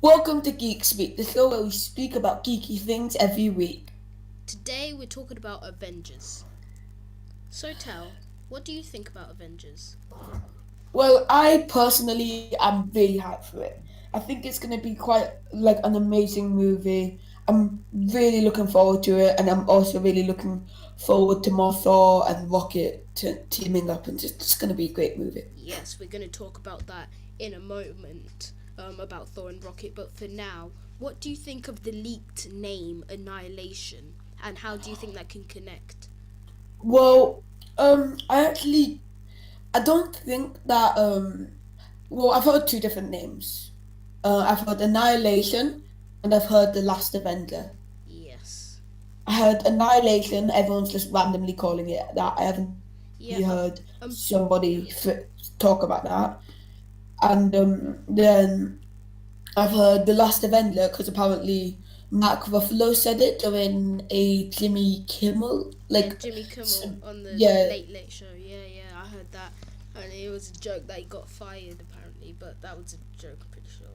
Welcome to Geek Speak, the show where we speak about geeky things every week. Today we're talking about Avengers. So tell, what do you think about Avengers? Well, I personally am really hyped for it. I think it's going to be quite like an amazing movie. I'm really looking forward to it, and I'm also really looking forward to more Thor and Rocket teaming up, and just it's going to be a great movie. Yes, we're going to talk about that in a moment, about Thor and Rocket, but for now, what do you think of the leaked name Annihilation, and how do you think that can connect? Well, I don't think that well, I've heard two different names. I've heard Annihilation, and I've heard The Last Avenger. Yes. I heard Annihilation. Everyone's just randomly calling it that. I haven't actually Yeah, heard um, somebody talk about that. And then I've heard The Last Avenger because apparently Mark Ruffalo said it during a Jimmy Kimmel yeah, like Jimmy Kimmel on the yeah, Late Late Show. Yeah, I heard that. And it was a joke that he got fired, apparently, but that was a joke, I'm pretty sure.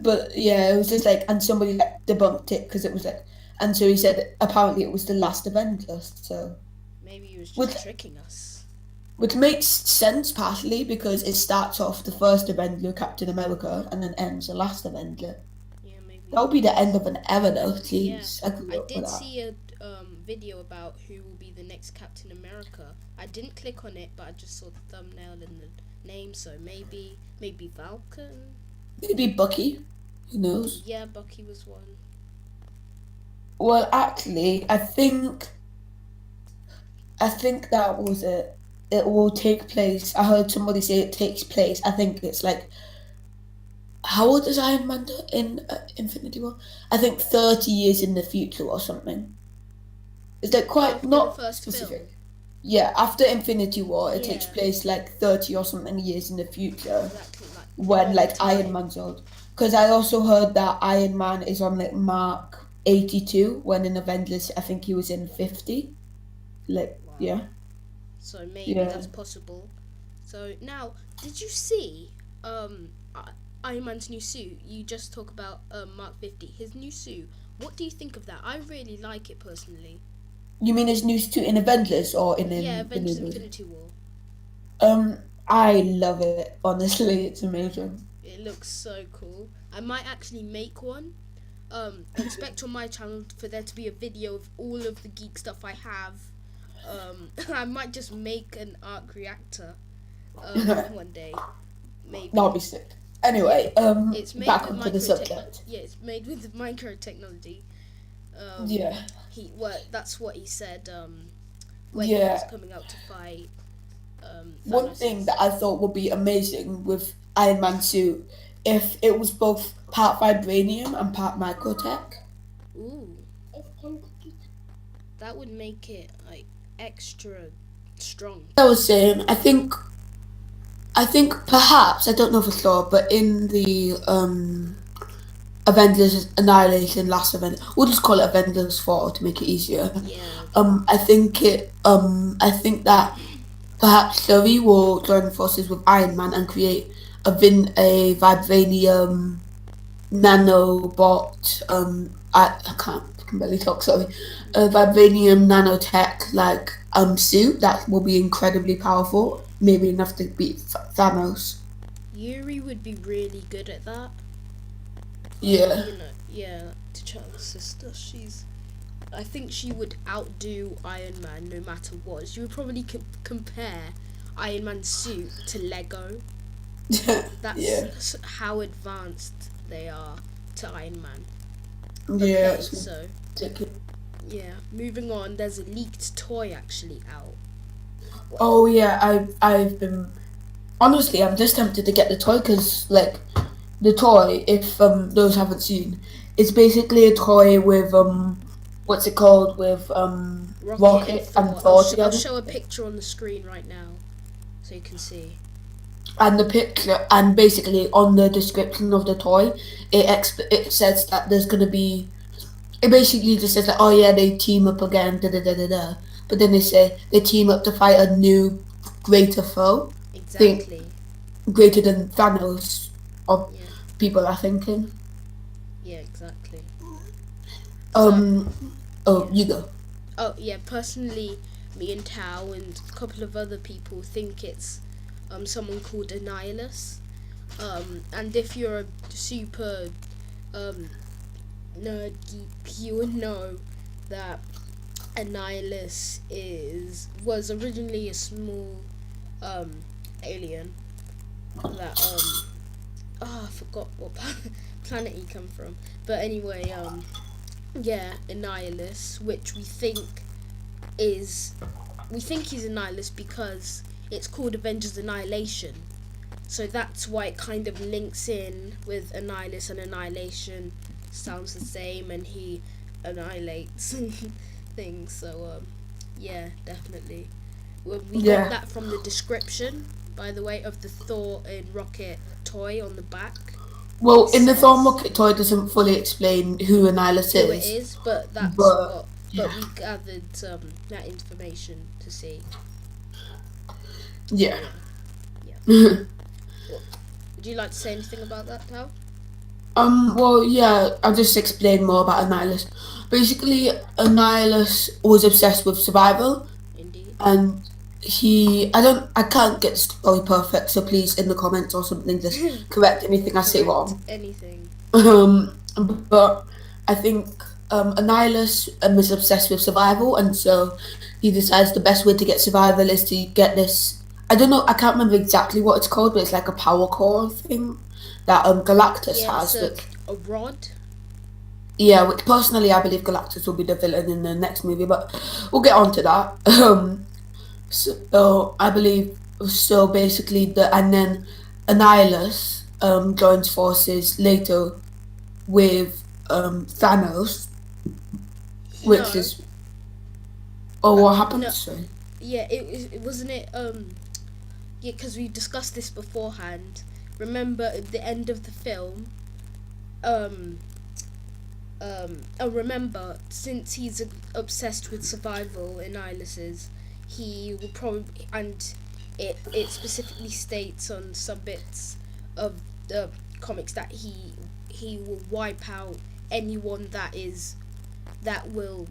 but it was just like, and somebody like debunked it because it was like, and so he said apparently it was The Last Avenger. So Maybe he was which just tricking us. which makes sense partially because it starts off the first Avenger, Captain America, and then ends the last Avenger. Yeah, maybe That would he be the end was. of an era, though. Yeah, Jeez, I grew I up with did that. see a video about who will be the next Captain America. I didn't click on it, but I just saw the thumbnail and the name. So maybe Falcon. Maybe Bucky. Who knows? Yeah, Bucky was one. Well, actually, I think that was it. It will take place. I heard somebody say it takes place. I think it's like how old is Iron Man in Infinity War? I think 30 years in the future or something. Is that quite After the not first film. specific? Yeah, after Infinity War, it takes Yeah, place like 30 or something years in the future exactly, like a when long like Iron time. Man's old. Because I also heard that Iron Man is on like Mark 82 when in Avengers I think he was in 50. Like Wow. yeah, So maybe yeah. that's possible. So now, did you see Iron Man's new suit? You just talk about Mark 50, his new suit. What do you think of that? I really like it personally. You mean his news to in Avengers or Yeah, in the Avengers new movie? Infinity War. I love it. Honestly, it's amazing. It looks so cool. I might actually make one. Expect on my channel for there to be a video of all of the geek stuff I have. I might just make an arc reactor one day, That'll maybe. be sick. Yeah, Anyway, it's made back with onto the micro technology. subject. Yeah, it's made with micro technology. Um, Yeah, that's what he said. When he was yeah. coming out to fight One thing Thanos'. that I thought would be amazing with Iron Man suit if it was both part vibranium and part microtech. Ooh, that would make it like extra strong. I was saying, I think perhaps I don't know for sure, but in the Avengers Annihilation Last Event, we'll just call it Avengers 4 to make it easier. Yeah, okay. I think that perhaps Shuri will join forces with Iron Man and create a vibranium nanobot. I can't I can barely talk. Sorry, a vibranium nanotech suit that will be incredibly powerful, maybe enough to beat Thanos. Yuri would be really good at that. Yeah, Yeah, T'Challa's sister. I think she would outdo Iron Man no matter what. She would probably compare Iron Man's suit to Lego. yeah, That's how advanced they are to Iron Man. yeah. Okay, It's so ridiculous. yeah, moving on. There's a leaked toy actually out. Well, Oh yeah, I've been honestly I'm just tempted to get the toy because like the toy, if those haven't seen, it's basically a toy with what's it called with Rocket and Rocket and Thor. Thor I'll together. show a picture on the screen right now so you can see. And the picture and basically on the description of the toy, it says that there's gonna be. It basically just says like, oh yeah, they team up again, da da da da da. But then they say they team up to fight a new, greater foe. Think Exactly. greater than Thanos. Of Yeah. people are thinking. Yeah, exactly. So Um, oh, yeah. you go. Oh yeah. Personally, me and Tao and a couple of other people think it's someone called Annihilus. And if you're a super um nerd geek, you would know that Annihilus is was originally a small um alien that I forgot what planet he come from. But anyway, yeah, Annihilus, which is we think he's Annihilus because it's called Avengers Annihilation. So that's why it kind of links in with Annihilus, and Annihilation sounds the same, and he annihilates things. So yeah, definitely. Well, we got Yeah. that from the description, by the way, of the Thor and Rocket toy on the back. It Well, in the Thorn says Rocket toy doesn't fully explain who Annihilus who it is, is, but that's but what. But yeah, we gathered that information to see. So yeah. yeah, yeah. Well, would you like to say anything about that, Tal? Well, yeah, I'll just explain more about Annihilus. Basically, Annihilus was obsessed with survival, Indeed. and I can't get the story perfect, so please, in the comments or something, just correct anything I say Correct wrong. anything. But I think Annihilus is obsessed with survival, and so he decides the best way to get survival is to get this. I don't know. I can't remember exactly what it's called, but it's like a power core thing that Galactus Yeah, it's has. Which a rod. yeah, which personally I believe Galactus will be the villain in the next movie, but we'll get on to that. So I believe so. Basically, and then Annihilus joins forces later with Thanos, which No, is oh, what no. happens? Sorry. Yeah, it wasn't it. Yeah, because we discussed this beforehand. Remember at the end of the film. Um, remember, since he's obsessed with survival in Ilis's, he will probably, and it specifically states on some bits of the comics that he will wipe out anyone that will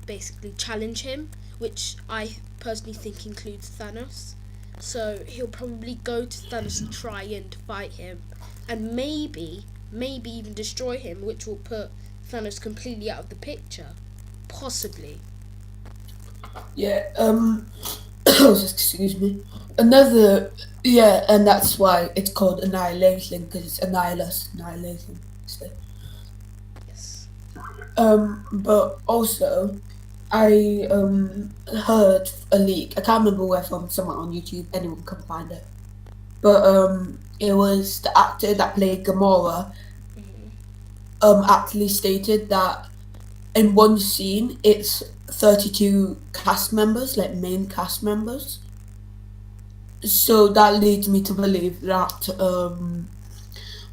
basically challenge him, which I personally think includes Thanos. So he'll probably go to Thanos and try and fight him, and maybe even destroy him, which will put Thanos completely out of the picture. Possibly. Yeah. Excuse me. Another. Yeah, and that's why it's called Annihilation because it's annihilation. So, Yes. but also I heard a leak. I can't remember where from. Someone on YouTube. Anyone can find it. But it was the actor that played Gamora. Mm-hmm. Actually stated that in one scene it's 32 cast members, like main cast members. So that leads me to believe that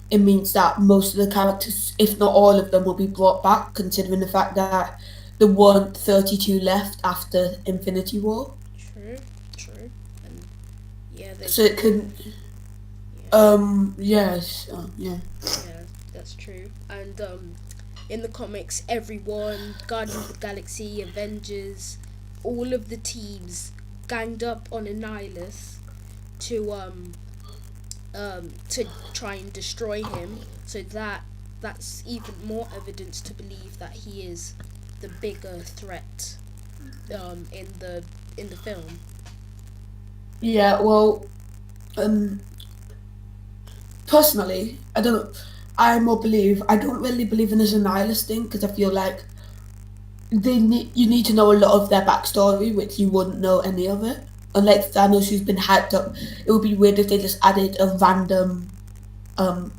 it means that most of the characters, if not all of them, will be brought back, considering the fact that there weren't 32 left after Infinity War. True. True. And yeah, they. So it could, Yeah. yes, yeah. Yeah, that's true. And in the comics, everyone, Guardians of the Galaxy, Avengers, all of the teams ganged up on Annihilus to to try and destroy him. So that's even more evidence to believe that he is the bigger threat in the film. Yeah, well, um, personally, I don't really believe in this annihilist thing because I feel like you need to know a lot of their backstory, which you wouldn't know any of it. Unlike Thanos, who's been hyped up, it would be weird if they just added um,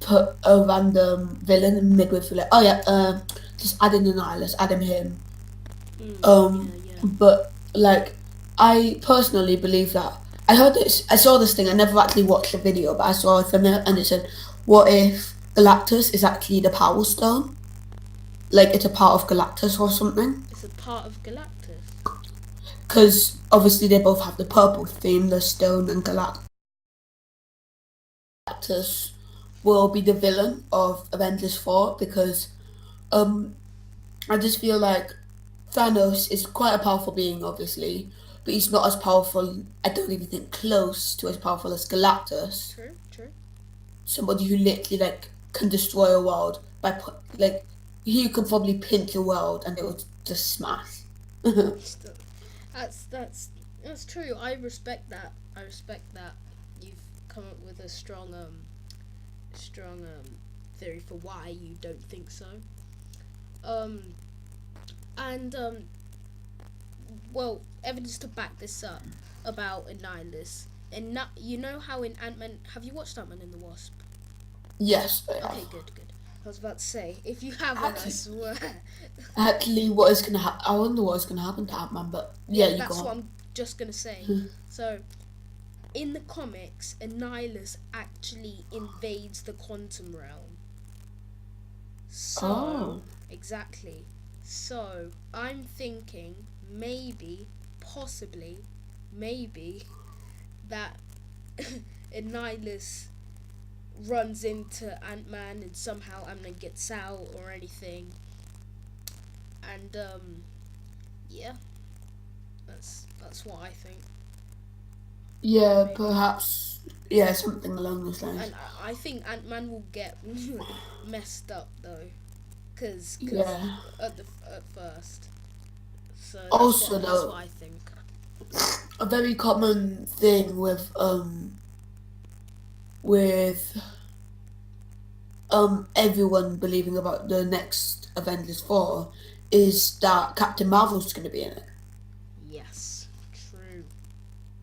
put a random villain midway through, like, oh yeah, just add in an nihilist, add in him. Yeah, yeah. But like, I personally believe that I saw this thing. I never actually watched the video, but I saw it from it, and it said, "What if Galactus is actually the Power Stone? Like it's a part of Galactus or something?" It's a part of Galactus. Because obviously they both have the purple theme, the stone and Galactus will be the villain of Avengers 4 because um I just feel like Thanos is quite a powerful being, obviously, but he's not as powerful. I don't even think close to as powerful as Galactus. True, true. Somebody who literally like can destroy a world by like he could probably pinch a world and it would just smash. That's that's that's true. I respect that. I respect that you've come up with a strong theory for why you don't think so. Um, and well, evidence to back this up about Annihilus. And you know how in Ant Man, have you watched Ant Man and the Wasp? Yes, I Okay, have. good, good. I was about to say, if you haven't, I Actually, swear. actually, what is gonna happen? I wonder what is gonna happen to Ant Man. But yeah, Yeah, you go that's what on. I'm just gonna say. So, in the comics, Annihilus actually invades the quantum realm. So, Oh, exactly. So, I'm thinking maybe, possibly, maybe that Annihilus runs into Ant Man and somehow Ant Man gets out or anything. And yeah, that's what I think. yeah, Maybe. perhaps. Yeah, something along those lines. And I think Ant Man will get messed up though, cause Yeah. at first. So Also, that's what though, I think. a very common thing with everyone believing about the next Avengers 4 is that Captain Marvel's going to be in it. Yes, true,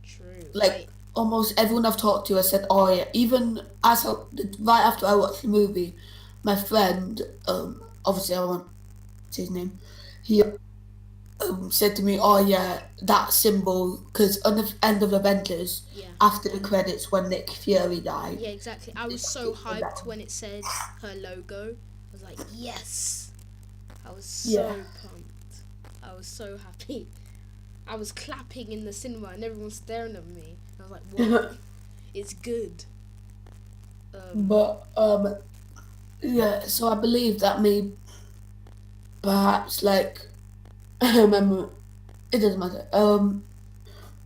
true. Like almost everyone I've talked to has said, "Oh yeah." Even right after I watched the movie, my friend, obviously I won't say his name, he said to me, "Oh yeah, that symbol," because on the end of Avengers, Yeah, after the credits when Nick Fury died, yeah, exactly. I was so it said that hyped one. when it said her logo. I was like, yes. I was Yeah. so pumped. I was so happy. I was clapping in the cinema and everyone staring at me. I was like, wow, it's good. Um, But yeah, so I believe that may perhaps like I remember it doesn't matter.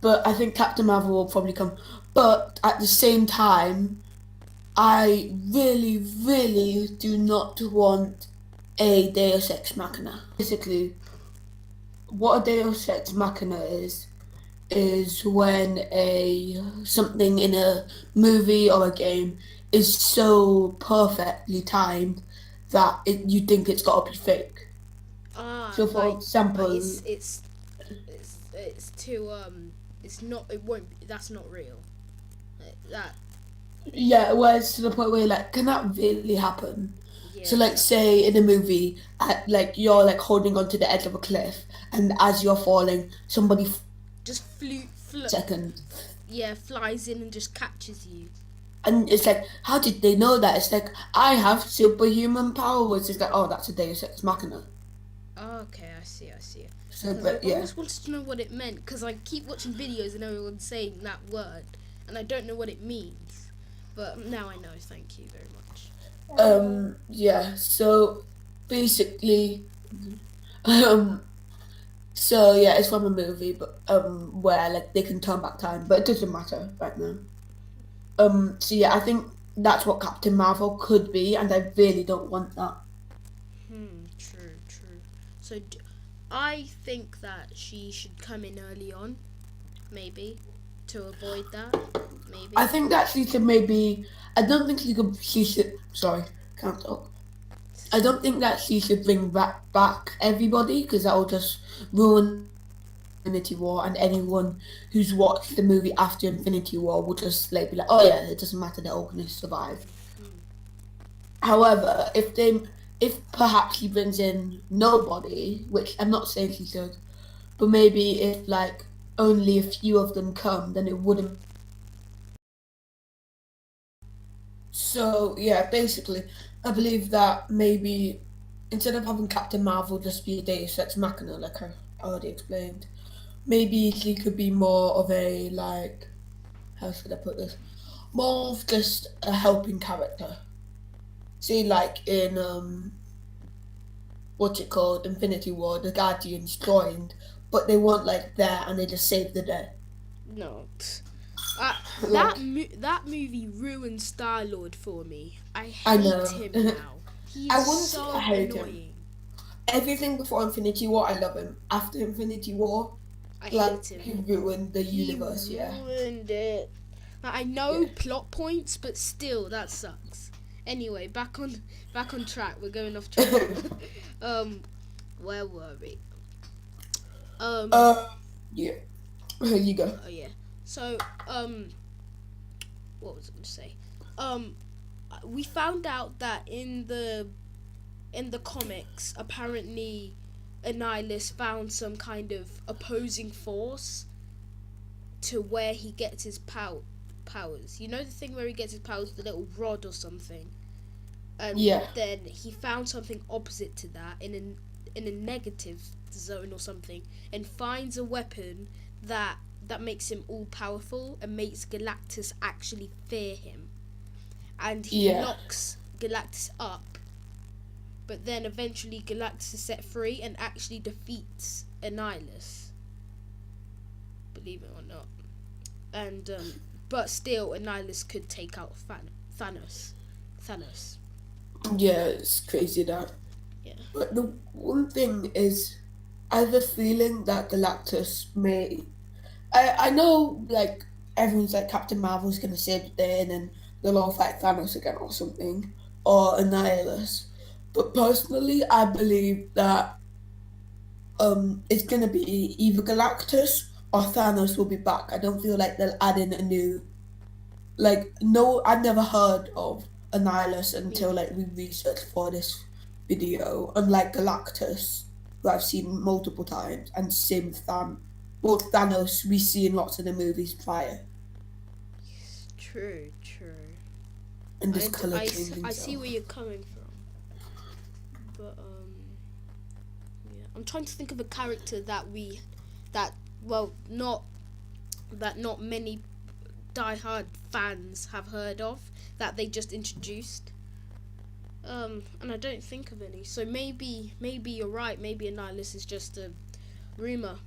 But I think Captain Marvel will probably come. But at the same time, I really, really do not want a Deus Ex Machina. Basically, what a Deus Ex Machina is when a something in a movie or a game is so perfectly timed that you think it's got to be fake. So, for like example, it's too it's not it won't that's not real. That yeah, whereas to the point where you're like, can that really happen? yeah So, like, exactly. say in a movie, like you're like holding onto the edge of a cliff, and as you're falling, somebody Just second, yeah flies in and just catches you. and it's like, how did they know that? It's like I have superhuman powers. It's like, oh, that's a Deus Ex Machina. Oh, okay, I see, I see. So, Because I but yeah, always wanted to know what it meant. Because I keep watching videos and everyone's saying that word, and I don't know what it means. But now I know. Thank you very much. yeah. So basically, um, so yeah, it's from a movie, but where like they can turn back time, but it doesn't matter right now. So yeah, I think that's what Captain Marvel could be, and I really don't want that. True, true. So I think that she should come in early on, maybe, to avoid that. I Maybe. think that she should maybe. I don't think she could. She should. Sorry, can't talk. I don't think that she should bring back everybody because that will just ruin Infinity War, and anyone who's watched the movie after Infinity War will just like be like, oh yeah, it doesn't matter, they're all going to survive. However, if perhaps she brings in nobody, which I'm not saying she should, but maybe if like only a few of them come, then it wouldn't. So yeah, basically, I believe that maybe instead of having Captain Marvel just be a Deus Ex Machina, like I already explained, maybe she could be more of a like how should I put this? More of just a helping character. See, like in what's it called, Infinity War, the Guardians joined, but they weren't like there, and they just saved the day. No. Like That movie ruined Star Lord for me. I I hate know. him now. He is I wouldn't say I so hate him. annoying. Everything before Infinity War, I love him. After Infinity War, I like hate him. he ruined the He universe. Yeah, ruined it. Like, I yeah. know plot points, but still, that sucks. Anyway, back on track. We're going off track. um, where were we? Um, uh, yeah. Here you go. oh yeah. So, what was I going to say? Um, we found out that in the comics, apparently, Annihilus found some kind of opposing force to where he gets his powers. You know the thing where he gets his powers, the little rod or something, and Yeah, then he found something opposite to that in a negative zone or something, and finds a weapon that makes him all powerful and makes Galactus actually fear him, and he yeah, locks Galactus up. But then eventually Galactus is set free and actually defeats Annihilus, believe it or not. And but still, Annihilus could take out Thanos. Thanos. yeah. It's crazy that. Yeah. But the one thing is, I have a feeling that Galactus may. I know like everyone's like Captain Marvel's gonna save the day, and then they'll all fight Thanos again or something, or Annihilus. But personally, I believe that it's gonna be either Galactus or Thanos will be back. I don't feel like they'll add in a new like no. I never heard of Annihilus Me until like neither. we researched for this video. Unlike Galactus, who I've seen multiple times, and same with well, Thanos we see in lots of the movies prior, True. True. and this color I changing see where stuff. you're coming from, but yeah. I'm trying to think of a character that well not many diehard fans have heard of, that they just introduced. And I don't think of any. So maybe you're right. Maybe Annihilus is just a rumor.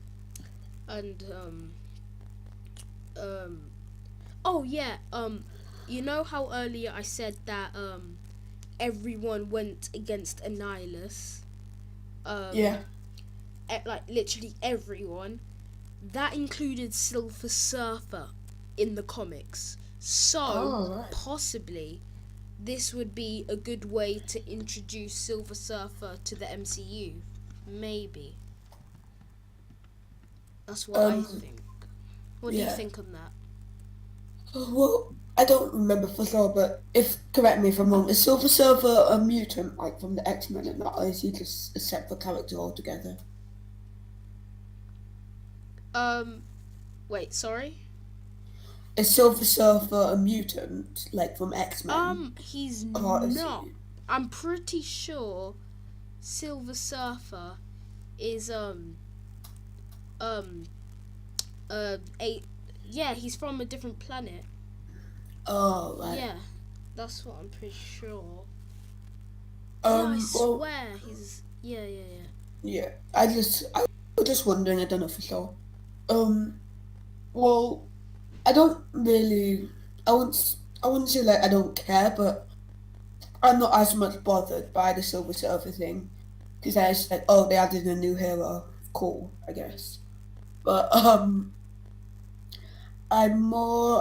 And um, oh yeah. You know how earlier I said that everyone went against Annihilus. Yeah. Um, like literally everyone. That included Silver Surfer in the comics. So Oh right. possibly this would be a good way to introduce Silver Surfer to the MCU. Maybe. That's what I Um. think. What do you Yeah. think on that? Well, I don't remember for sure, but if correct me if I'm wrong, is Silver Surfer a mutant like from the X Men and that, or is he just a separate character altogether? Um, Wait, sorry. Is Silver Surfer a mutant like from X Men, He's or is not. he? I'm pretty sure Silver Surfer is um a yeah, he's from a different planet. Oh right. Yeah, that's what I'm pretty sure. Yeah, I Well, swear he's yeah. yeah. I was just wondering. I don't know for sure. Um. Well, I don't really. I wouldn't say like I don't care, but I'm not as much bothered by the Silver Surfer thing because I just like, oh, they added a new hero. Cool, I guess. But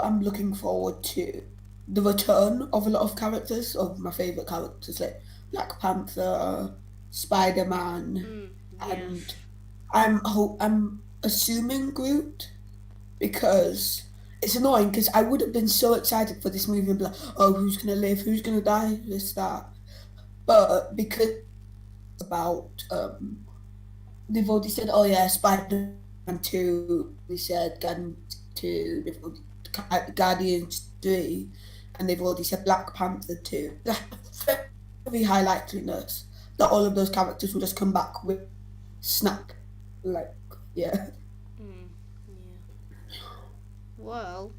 I'm looking forward to the return of a lot of characters of my favorite characters like Black Panther, Spider Man, Yeah. and I'm assuming Groot because it's annoying because I would have been so excited for this movie and be like, oh, who's gonna live, who's gonna die, this that. But because it's about they've already said, oh yeah, Spider Man 2, they said Guardians 2, Guardians 3, and they've already said Black Panther 2. Very high likeliness that all of those characters will just come back with snap. Like, yeah. Yeah. Well,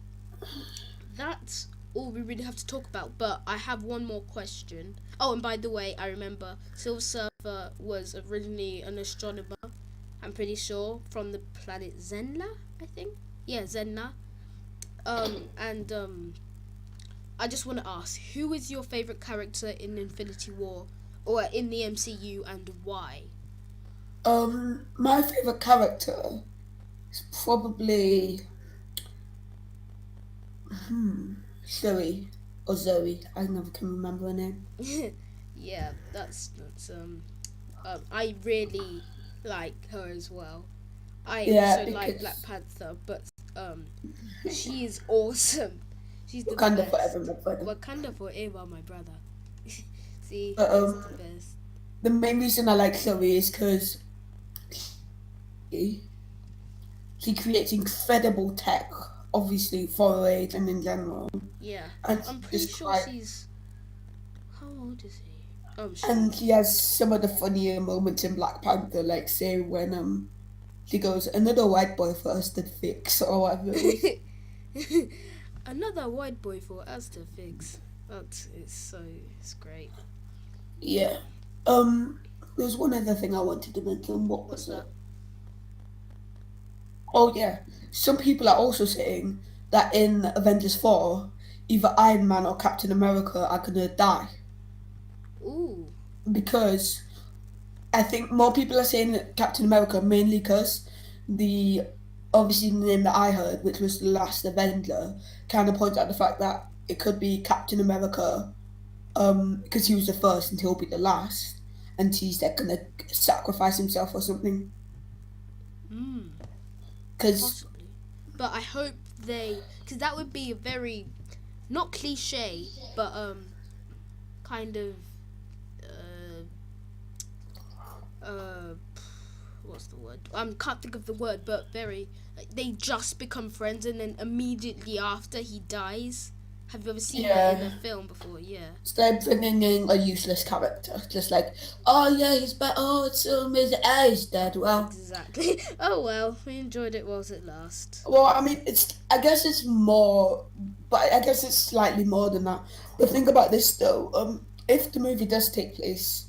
that's all we really have to talk about. But I have one more question. Oh, and by the way, I remember Silver Surfer was originally an astronomer. I'm pretty sure from the planet Zenla. I think. Yeah, Zenla. And I just want to ask, who is your favorite character in Infinity War or in the MCU, and why? My favorite character is probably Zoe or Zoe. I never can remember her name. Yeah, that's. I really like her as well. I Yeah, also like Black because Panther, but um, she is awesome. She's the Wakanda forever, best. my brother. Wakanda forever, my brother. See, But she's the best. the main reason I like Zoe is because she creates incredible tech, obviously for her age and in general, Yeah, and I'm she pretty just sure quite she's. How old is he? and she has some of the funnier moments in Black Panther, like say when she goes another white boy for us to fix or whatever it was. Another white boy for us to fix. That is so. It's great. Yeah. There's one other thing I wanted to mention. What What's was it? that? Oh yeah. Some people are also saying that in Avengers 4, either Iron Man or Captain America are gonna die Ooh. because I think more people are saying Captain America mainly because the obviously the name that I heard, which was the last Avenger, kind of points out the fact that it could be Captain America, because he was the first and he'll be the last, and he's like gonna sacrifice himself or something. Hmm. Because Possibly. But I hope because that would be a very not cliche, but kind of uh uh what's the word? I can't think of the word, but very like, they just become friends and then immediately after he dies. Have you ever seen that in a yeah, film before? Yeah. instead of bringing in a useless character, just like, oh yeah, he's better. Oh, it's so amazing. Ah, he's dead. Well, Exactly. Oh well, we enjoyed it whilst it last. well, I mean, it's. I guess it's more, but I guess it's slightly more than that. But think about this though. If the movie does take place,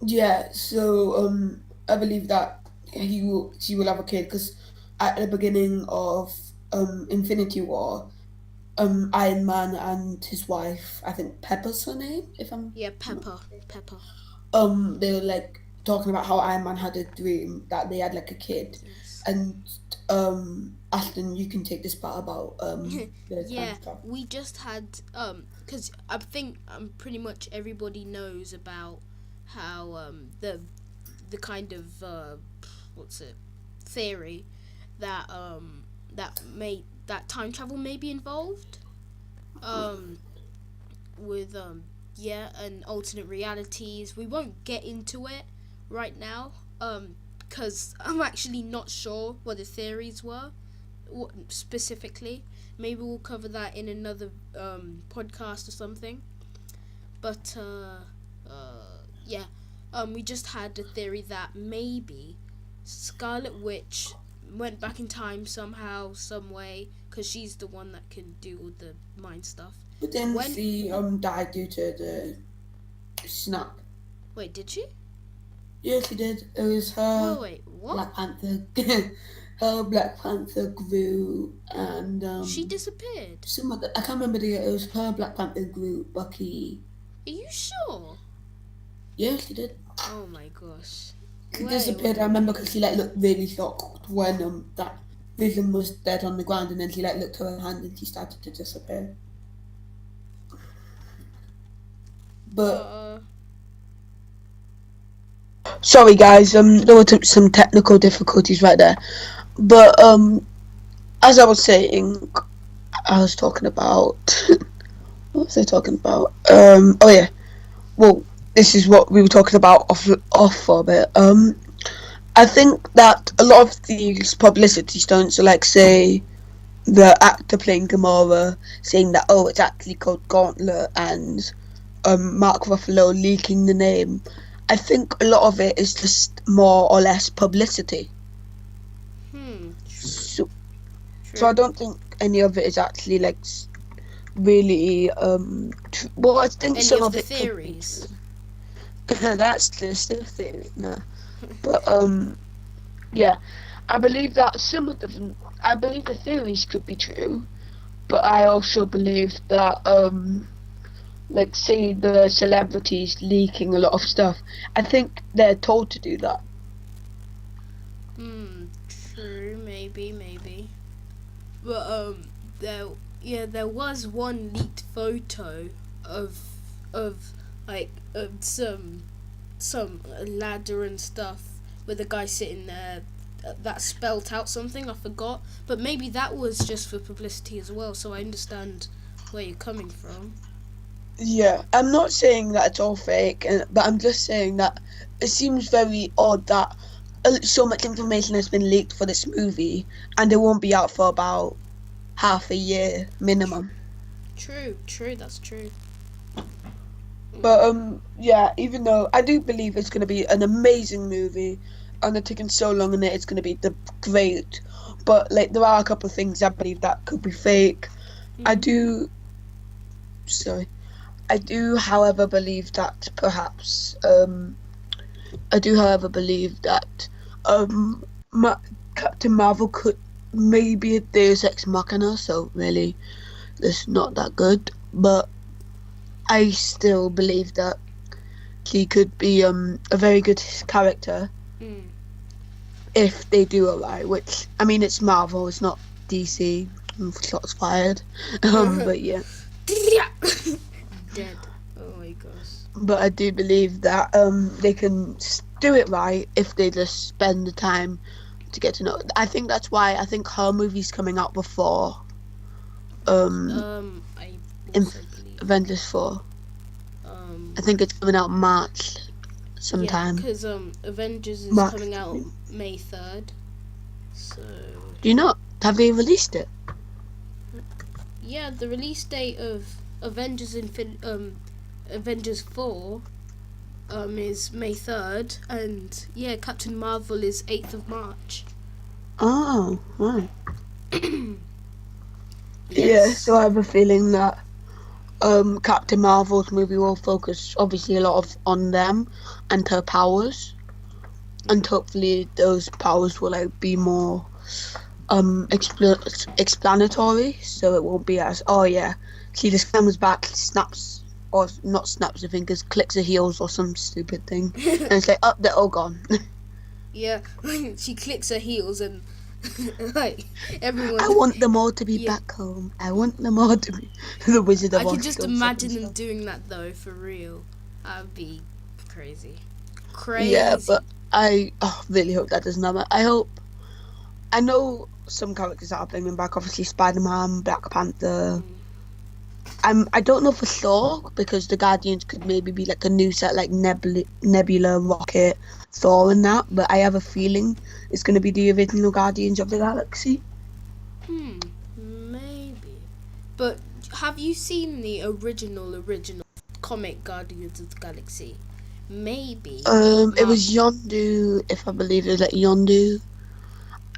yeah. So I believe that she will have a kid because at the beginning of Infinity War, Iron Man and his wife, I think Pepper's her name, if I'm Yeah, not Pepper. Pepper. they were like talking about how Iron Man had a dream that they had like a kid, Yes. and Ashton, you can take this part about the time Yeah, travel. we just had because I think pretty much everybody knows about how the kind of what's it theory that that time travel may be involved um with yeah, and alternate realities. We won't get into it right now because I'm actually not sure what the theories were specifically. Maybe we'll cover that in another podcast or something. But yeah, we just had a theory that maybe Scarlet Witch went back in time somehow, some way, because she's the one that can do all the mind stuff. But then When she died due to the snap. wait, did she? Yeah, she did. It was Wait, her wait, what? Black Panther. Her Black Panther grew, and She disappeared. some other. I can't remember the. It was her Black Panther grew. Bucky. Are you sure? Yeah, she did. Oh my gosh. She Wait, disappeared. wait, I remember wait. because she like looked really shocked when that Vision was dead on the ground, and then she like looked to her hand and she started to disappear. But Uh, sorry, guys. There were some technical difficulties right there. But as I was saying, I was talking about. What was I talking about? Oh yeah. Well, this is what we were talking about off for a bit. I think that a lot of these publicity stunts are like, say, the actor playing Gamora saying that, oh, it's actually called Gauntlet, and Mark Ruffalo leaking the name. I think a lot of it is just more or less publicity. True. So, so I True. don't think any of it is actually like really well, I think Any some of of the it could be true. theories. That's the still theory, no. But yeah, I believe that some of them, I believe the theories could be true, but I also believe that like say the celebrities leaking a lot of stuff, I think they're told to do that. True. Maybe. But there, yeah, there was one leaked photo of of like some ladder and stuff with a guy sitting there that spelt out something I forgot. But maybe that was just for publicity as well. So I understand where you're coming from. Yeah, I'm not saying that it's all fake, but I'm just saying that it seems very odd that so much information has been leaked for this movie, and it won't be out for about half a year minimum. True. That's true. But yeah, even though I do believe it's going to be an amazing movie, and they're taking so long in it, it's going to be great. But like, there are a couple of things I believe that could be fake. I Mm-hmm. do. Sorry, I do, however, believe that perhaps I do, however, believe that Ma- Captain Marvel could maybe a Deus Ex Machina, so really, it's not that good. But I still believe that he could be a very good character Mm. if they do alright. Which I mean, it's Marvel, it's not DC. Shots fired. But yeah, Dead. Oh my gosh. but I do believe that they can do it right if they just spend the time to get to know. I think that's why I think her movie's coming out before um I in also believe. Avengers 4. Um, I think it's coming out March yeah, sometime. because Avengers is March. coming out May 3rd. So Do you not have they released it? yeah, the release date of Avengers 4 is May 3rd, and yeah, Captain Marvel is 8th of March. Oh, right. Yeah, so Yes. I have a feeling that Captain Marvel's movie will focus obviously a lot of on them and her powers, and hopefully those powers will like be more explanatory, so it won't be as oh yeah, she just comes back, snaps or not snaps her fingers, clicks her heels or some stupid thing, and it's like oh they're all gone. Yeah, she clicks her heels and like I everyone. want them all to be Yeah, back home. I want them all to be the Wizard I of could Oz just shows up and imagine them stuff. doing that though, for real. That'd be crazy. Yeah, but Crazy. I really hope that doesn't happen. I hope. I know some characters that are bringing back, obviously Spider-Man, Black Panther. Mm. I don't know for sure because the Guardians could maybe be like a new set, like Nebula, Rocket, Thor, and that. But I have a feeling it's going to be the original Guardians of the Galaxy. Maybe. But have you seen the original comic Guardians of the Galaxy? Maybe. It Ma- was Yondu, if I believe it was like Yondu.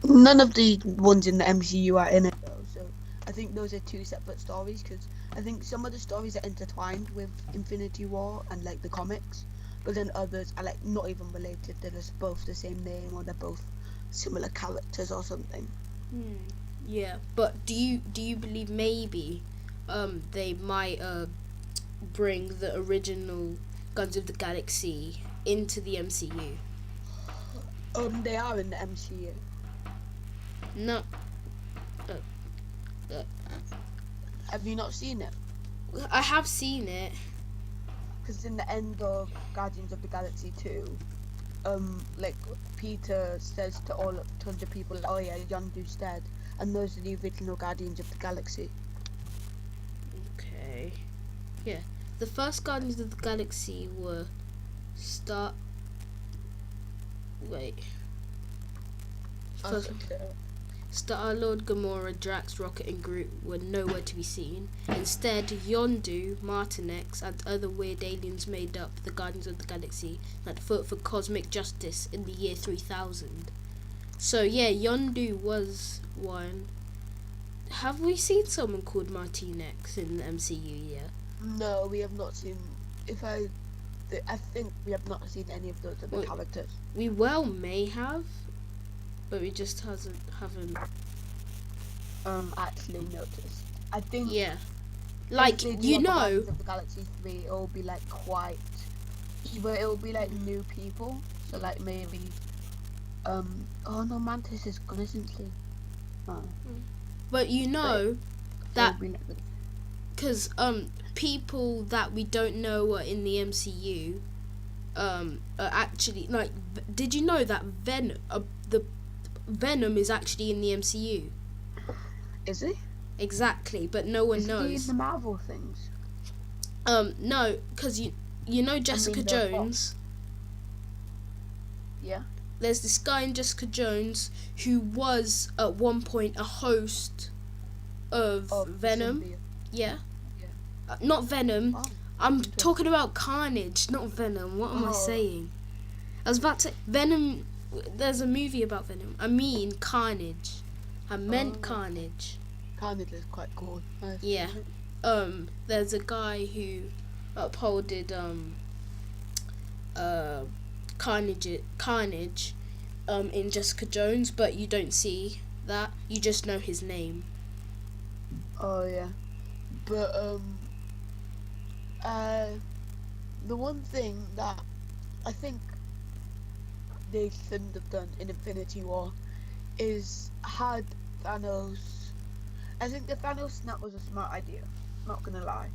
None of the ones in the MCU are in it though, so I think those are two separate stories. Because I think some of the stories are intertwined with Infinity War and like the comics, but then others are like not even related. They're just both the same name or they're both similar characters or something. hmm. Yeah. But do you believe maybe they might bring the original Guns of the Galaxy into the MCU? They are in the MCU. No. Uh, uh, Have you not seen it? I have seen it. Because in the end of Guardians of the Galaxy 2, like Peter says to all tons of people, "Oh yeah, Yondu's dead," and those are the original Guardians of the Galaxy. Okay. Yeah. The first Guardians of the Galaxy were start. Wait. First, Okay. Star-Lord, Gamora, Drax, Rocket and Groot were nowhere to be seen. Instead, Yondu, Martinex and other weird aliens made up the Guardians of the Galaxy that fought for cosmic justice in the year 3000. So yeah, Yondu was one. Have we seen someone called Martinex in the MCU yet? No, we have not seen. I think we have not seen any of those other characters. We well may have, but we just haven't Actually noticed. I think. Yeah, if like they do you have a know. Guardians of the Galaxy 3, it'll be like quite. Either it'll be like new people, so like maybe. Oh no, Mantis is gone, isn't she? Oh. But you know that It'll be like the- because people that we don't know are in the MCU are actually like. Did you know that the Venom is actually in the MCU? Is he? Exactly, but no one Is he in knows. the Marvel things? No, because you know Jessica the Jones. Yeah. There's this guy in Jessica Jones who was at one point a host of Venom. Symbiote. Yeah. Yeah. Not Venom. Oh, I'm talking about Carnage, not Venom. What am I saying? I was about to say Venom. There's a movie about Venom. I mean Carnage. I meant Carnage. Carnage is quite cool. Yeah. There's a guy who upholded Carnage in Jessica Jones, but you don't see that. You just know his name. Oh yeah. But the one thing that I think they shouldn't have done in Infinity War is had Thanos. I think the Thanos snap was a smart idea, not gonna lie.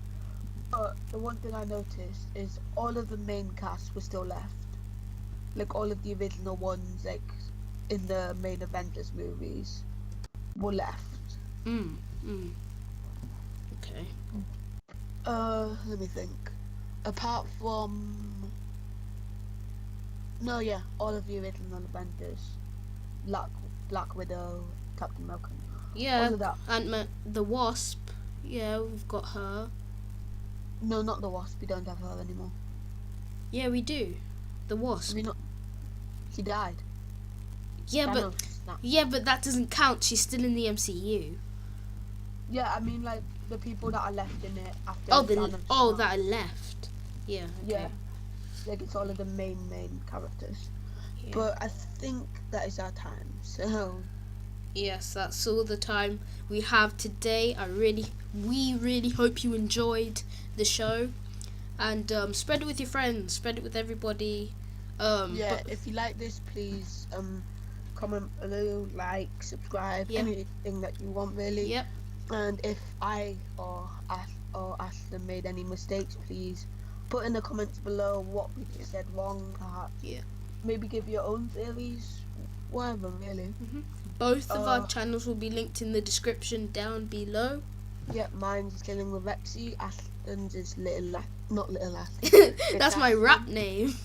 But the one thing I noticed is all of the main cast was still left. Like all of the original ones, like in the main Avengers movies, were left. Okay. Let me think. Apart from no, yeah, all of the original Avengers, Black Widow, Captain America, Yeah. all of that. Ant-Man, the Wasp. Yeah, we've got her. No, not the Wasp. We don't have her anymore. Yeah, we do. The Wasp. We not. She died. Yeah, Thanos snapped. but that doesn't count. She's still in the MCU. Yeah, I mean like the people that are left in it after. Oh, Thanos snapped. that are left. Yeah. Okay. Yeah, like it's all of the main characters. Yeah. But I think that is our time. So Yes, that's all the time we have today. We really hope you enjoyed the show, and spread it with your friends, spread it with everybody. yeah, if you like this, please comment below, like, subscribe, Yeah. anything that you want really. Yep. And if I or Ashton made any mistakes, please put in the comments below what we said wrong. Perhaps. Yeah. Maybe give your own theories, whatever really. Both of our channels will be linked in the description down below. Yeah, mine's Chilling with Rexy. Ashton's is not Little Lass. That's my rap name.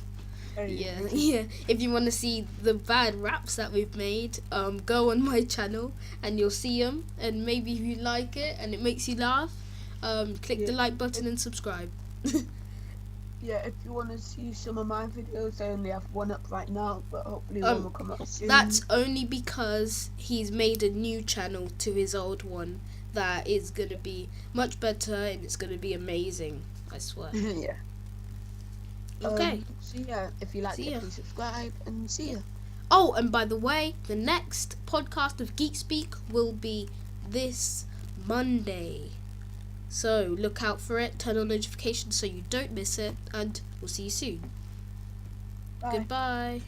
Very Yeah, good. yeah. If you want to see the bad raps that we've made, go on my channel and you'll see them. And maybe if you like it and it makes you laugh, click the like button and subscribe. Yeah, if you want to see some of my videos, I only have one up right now, but hopefully one will come up soon. That's only because he's made a new channel to his old one that is going to be much better and it's going to be amazing, I swear. Yeah. Okay. So yeah, if you like See ya. it, please subscribe and see ya. Oh, and by the way, the next podcast of Geek Speak will be this Monday. So look out for it, turn on notifications so you don't miss it, and we'll see you soon. Bye. Goodbye.